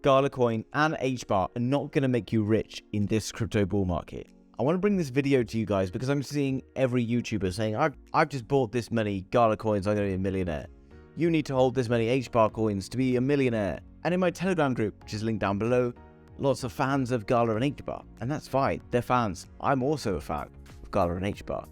GALA coin and Hbar are not going to make you rich in this crypto bull market. I want to bring this video to you guys because I'm seeing every YouTuber saying, I've just bought this many GALA coins, I'm going to be a millionaire. You need to hold this many Hbar coins to be a millionaire. And in my Telegram group, which is linked down below, lots of fans of GALA and Hbar. And that's fine, they're fans. I'm also a fan of GALA and Hbar.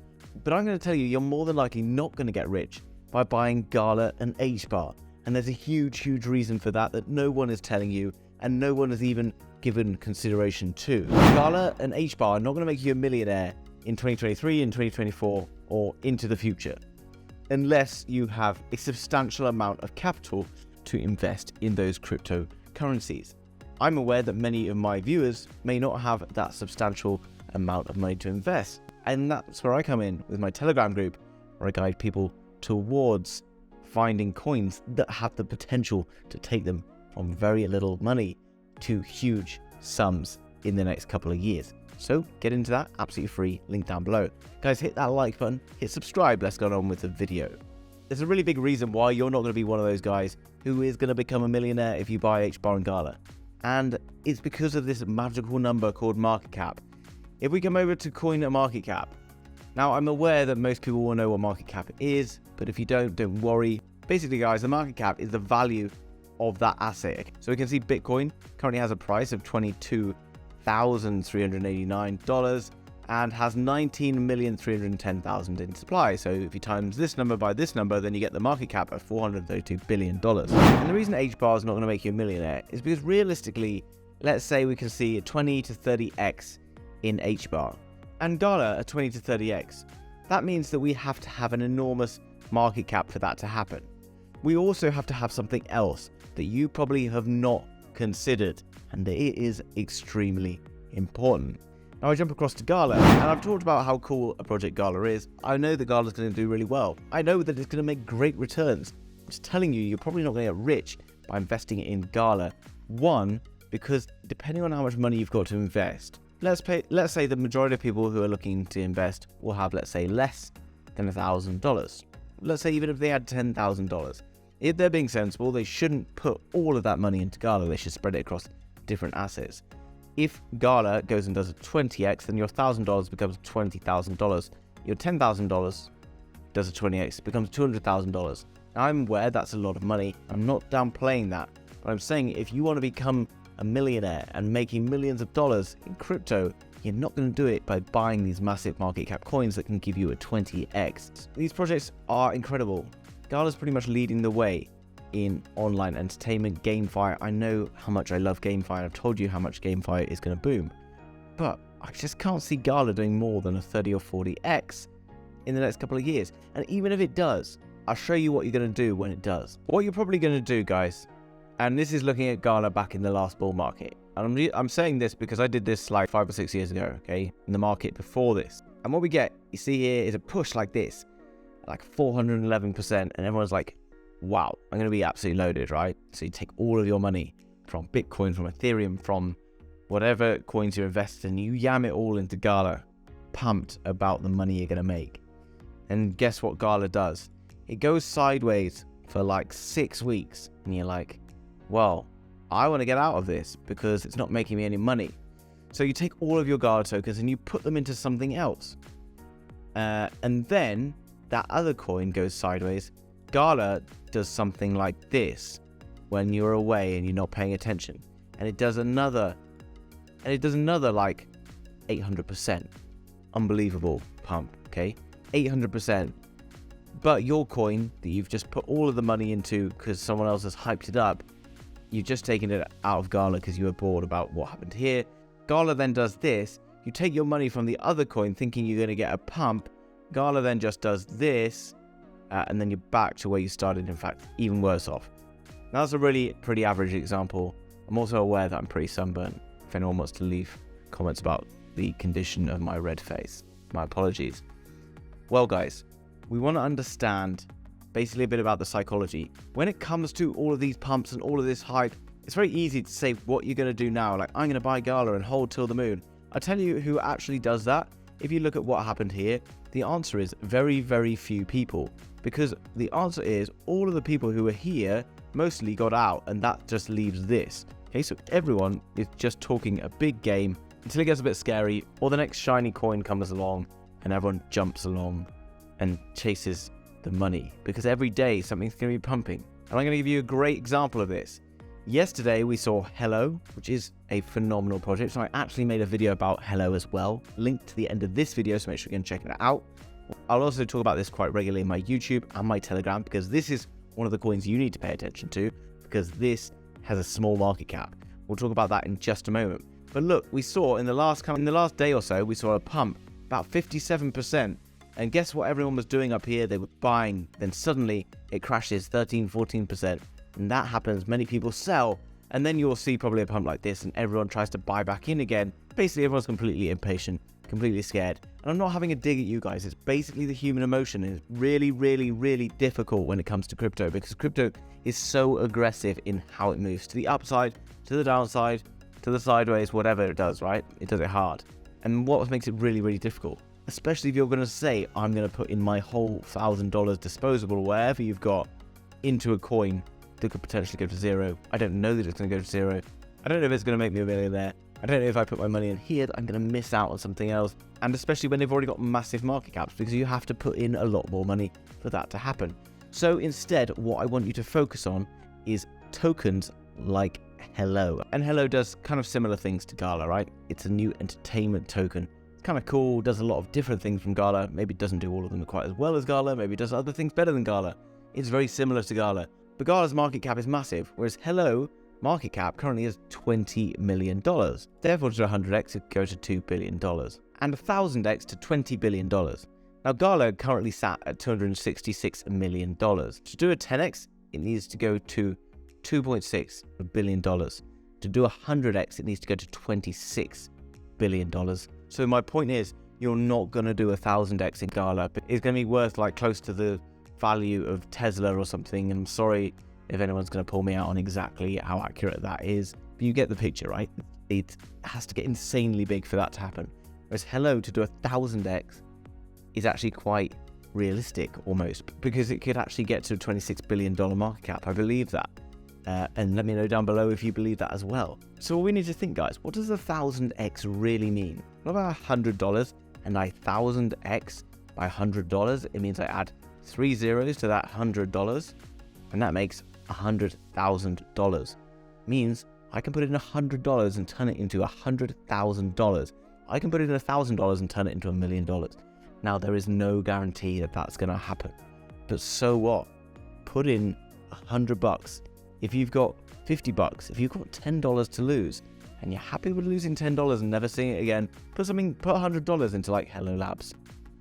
But I'm going to tell you, you're more than likely not going to get rich by buying GALA and Hbar. And there's a huge reason for that no one is telling you and no one has even given consideration to. GALA and Hbar are not going to make you a millionaire in 2023, in 2024, or into the future, unless you have a substantial amount of capital to invest in those cryptocurrencies. I'm aware that many of my viewers may not have that substantial amount of money to invest, and that's where I come in with my Telegram group, where I guide people towards finding coins that have the potential to take them from very little money to huge sums in the next couple of years. So get into that absolutely free, link down below. Guys, hit that like button, hit subscribe, let's get on with the video. There's a really big reason why you're not going to be one of those guys who is going to become a millionaire if you buy Hbar and GALA. And it's because of this magical number called market cap. If we come over to coin market cap, now I'm aware that most people will know what market cap is, but if you don't worry. Basically guys, the market cap is the value of that asset. So we can see Bitcoin currently has a price of $22,389 and has 19,310,000 in supply. So if you times this number by this number, then you get the market cap of $432 billion. And the reason Hbar is not going to make you a millionaire is because realistically, let's say we can see a 20 to 30x in Hbar and GALA a 20 to 30x. That means that we have to have an enormous market cap for that to happen. We also have to have something else that you probably have not considered, and it is extremely important. Now I jump across to GALA, and I've talked about how cool a project GALA is. I know that GALA is going to do really well. I know that it's going to make great returns. I'm just telling you, you're probably not going to get rich by investing in GALA. One, because depending on how much money you've got to invest, let's say the majority of people who are looking to invest will have, let's say, less than $1,000. Let's say even if they had $10,000. If they're being sensible, they shouldn't put all of that money into GALA. They should spread it across different assets. If GALA goes and does a 20x, then your $1,000 becomes $20,000. Your $10,000 does a 20x, it becomes $200,000. I'm aware that's a lot of money. I'm not downplaying that, but I'm saying if you want to become a millionaire and making millions of dollars in crypto, you're not going to do it by buying these massive market cap coins that can give you a 20x. These projects are incredible. GALA is pretty much leading the way in online entertainment, GameFi. I know how much I love GameFi, and I've told you how much GameFi is going to boom. But I just can't see GALA doing more than a 30 or 40x in the next couple of years. And even if it does, I'll show you what you're going to do when it does. What you're probably going to do, guys, and this is looking at GALA back in the last bull market. And I'm saying this because I did this like 5 or 6 years ago, okay, in the market before this. And what we get, you see here, is a push like this, like 411%, and everyone's like, wow, I'm going to be absolutely loaded, right? So you take all of your money from Bitcoin, from Ethereum, from whatever coins you're invested in, you yam it all into GALA, pumped about the money you're going to make. And guess what GALA does? It goes sideways for like 6 weeks, and you're like, well, I want to get out of this because it's not making me any money. So you take all of your GALA tokens and you put them into something else. And then that other coin goes sideways. GALA does something like this when you're away and you're not paying attention. And it does another like 800%. Unbelievable pump, okay? 800%. But your coin that you've just put all of the money into because someone else has hyped it up, you've just taken it out of GALA because you were bored about what happened here. GALA then does this. You take your money from the other coin thinking you're going to get a pump. GALA then just does this, and then you're back to where you started, in fact, even worse off. Now, that's a really pretty average example. I'm also aware that I'm pretty sunburned. If anyone wants to leave comments about the condition of my red face, my apologies. Well, guys, we want to understand basically a bit about the psychology. When it comes to all of these pumps and all of this hype, it's very easy to say what you're going to do now. Like, I'm going to buy GALA and hold till the moon. I tell you who actually does that. If you look at what happened here, the answer is very, very few people. Because the answer is all of the people who were here mostly got out, and that just leaves this. Okay, so everyone is just talking a big game until it gets a bit scary, or the next shiny coin comes along and everyone jumps along and chases the money, because every day something's going to be pumping. And I'm going to give you a great example of this. Yesterday we saw Hello, which is a phenomenal project. So I actually made a video about Hello as well, linked to the end of this video, so make sure you can check it out. I'll also talk about this quite regularly in my YouTube and my Telegram, because this is one of the coins you need to pay attention to, because this has a small market cap. We'll talk about that in just a moment. But look, we saw in the last day or so, we saw a pump about 57%. And guess what everyone was doing up here? They were buying. Then suddenly it crashes 13-14%. And that happens. Many people sell. And then you'll see probably a pump like this and everyone tries to buy back in again. Basically, everyone's completely impatient, completely scared. And I'm not having a dig at you guys. It's basically the human emotion. And it's really, really, really difficult when it comes to crypto, because crypto is so aggressive in how it moves. To the upside, to the downside, to the sideways, whatever it does, right? It does it hard. And what makes it really, really difficult? Especially if you're going to say, I'm going to put in my whole $1,000 disposable, wherever you've got, into a coin that could potentially go to zero. I don't know that it's going to go to zero. I don't know if it's going to make me a millionaire. I don't know if I put my money in here, I'm going to miss out on something else. And especially when they've already got massive market caps, because you have to put in a lot more money for that to happen. So instead, what I want you to focus on is tokens like Hello. And Hello does kind of similar things to GALA, right? It's a new entertainment token. It's kind of cool, does a lot of different things from GALA. Maybe it doesn't do all of them quite as well as GALA, maybe it does other things better than GALA. It's very similar to GALA. But GALA's market cap is massive, whereas Hello market cap currently is $20 million. Therefore, to 100x, it goes to $2 billion. And 1000x to $20 billion. Now, GALA currently sat at $266 million. To do a 10x, it needs to go to $2.6 billion. To do 100x, it needs to go to $26 billion. So my point is, you're not going to do 1000x in GALA, but it's going to be worth like close to the value of Tesla or something. And I'm sorry if anyone's going to pull me out on exactly how accurate that is, but you get the picture, right? It has to get insanely big for that to happen. Whereas Hello, to do 1000x is actually quite realistic almost, because it could actually get to a $26 billion market cap. I believe that. And let me know down below if you believe that as well. So we need to think, guys, what does 1000x really mean? What about $100 and 1000x by $100? It means I add 3 zeros to that $100, and that makes $100,000. Means I can put in $100 and turn it into $100,000. I can put in $1,000 and turn it into $1 million. Now, there is no guarantee that that's going to happen, but so what? Put in $100. If you've got $50, if you've got $10 to lose, and you're happy with losing $10 and never seeing it again, put $100 into like Hello Labs,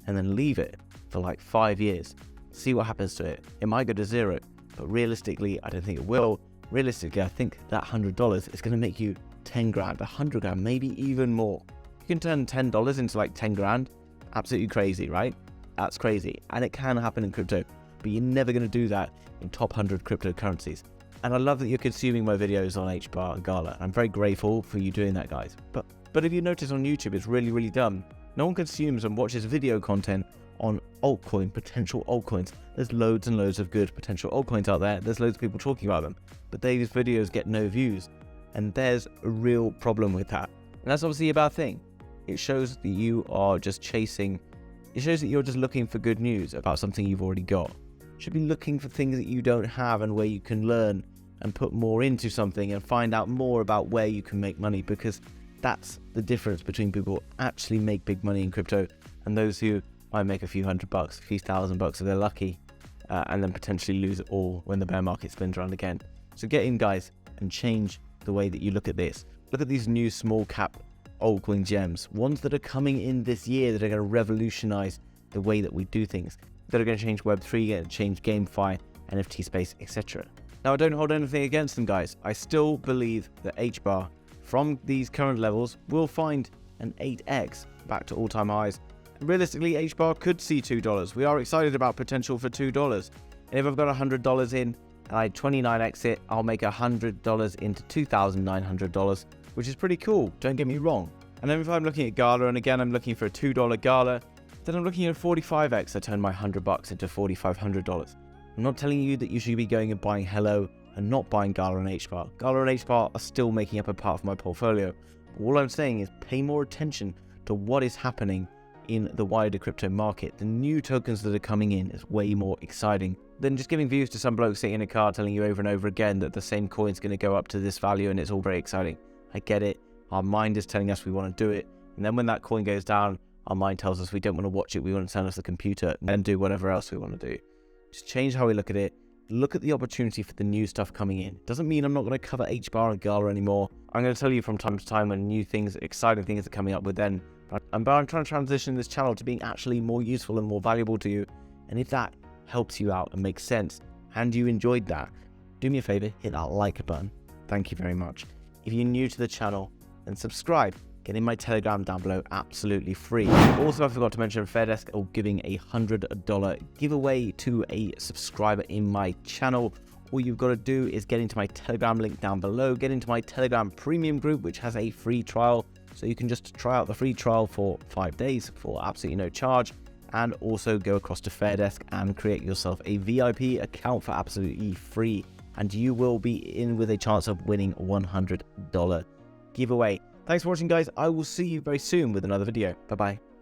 and then leave it for like 5 years. See what happens to it. It might go to zero, but realistically, I don't think it will. Realistically, I think that $100 is going to make you 10 grand, 100 grand, maybe even more. You can turn $10 into like 10 grand. Absolutely crazy, right? That's crazy. And it can happen in crypto, but you're never going to do that in top 100 cryptocurrencies. And I love that you're consuming my videos on Hbar and GALA. I'm very grateful for you doing that, guys. But if you notice on YouTube, it's really, really dumb. No one consumes and watches video content on potential altcoins. There's loads and loads of good potential altcoins out there. There's loads of people talking about them, but these videos get no views. And there's a real problem with that. And that's obviously a bad thing. It shows that you are just chasing, it shows that you're just looking for good news about something you've already got. You should be looking for things that you don't have and where you can learn and put more into something and find out more about where you can make money, because that's the difference between people who actually make big money in crypto and those who might make a few $100, a few $1,000 if they're lucky, and then potentially lose it all when the bear market spins around again. So get in, guys, and change the way that you look at this. Look at these new small cap altcoin gems, ones that are coming in this year that are going to revolutionize the way that we do things, that are going to change Web3, going to change GameFi, NFT space, etc. Now, I don't hold anything against them, guys. I still believe that Hbar, from these current levels, will find an 8x back to all-time highs. And realistically, Hbar could see $2. We are excited about potential for $2. And if I've got $100 in and I 29x it, I'll make $100 into $2,900, which is pretty cool, don't get me wrong. And then if I'm looking at GALA, and again I'm looking for a $2 GALA, then I'm looking at 45x. I turn my $100 into $4,500. I'm not telling you that you should be going and buying Hello and not buying GALA and Hbar. GALA and Hbar are still making up a part of my portfolio. All I'm saying is pay more attention to what is happening in the wider crypto market. The new tokens that are coming in is way more exciting than just giving views to some bloke sitting in a car telling you over and over again that the same coin's going to go up to this value and it's all very exciting. I get it. Our mind is telling us we want to do it. And then when that coin goes down, our mind tells us we don't want to watch it. We want to turn off the computer and then do whatever else we want to do. Just change how we look at it. Look at the opportunity for the new stuff coming in. Doesn't mean I'm not going to cover Hbar and GALA anymore. I'm going to tell you from time to time when new things, exciting things are coming up with them. But I'm trying to transition this channel to being actually more useful and more valuable to you. And if that helps you out and makes sense, and you enjoyed that, do me a favor, hit that like button. Thank you very much. If you're new to the channel, then subscribe. Get in my Telegram down below, absolutely free. Also, I forgot to mention Fairdesk are giving a $100 giveaway to a subscriber in my channel. All you've got to do is get into my Telegram link down below, get into my Telegram premium group, which has a free trial. So you can just try out the free trial for 5 days for absolutely no charge. And also go across to Fairdesk and create yourself a VIP account for absolutely free. And you will be in with a chance of winning a $100 giveaway. Thanks for watching, guys. I will see you very soon with another video. Bye-bye.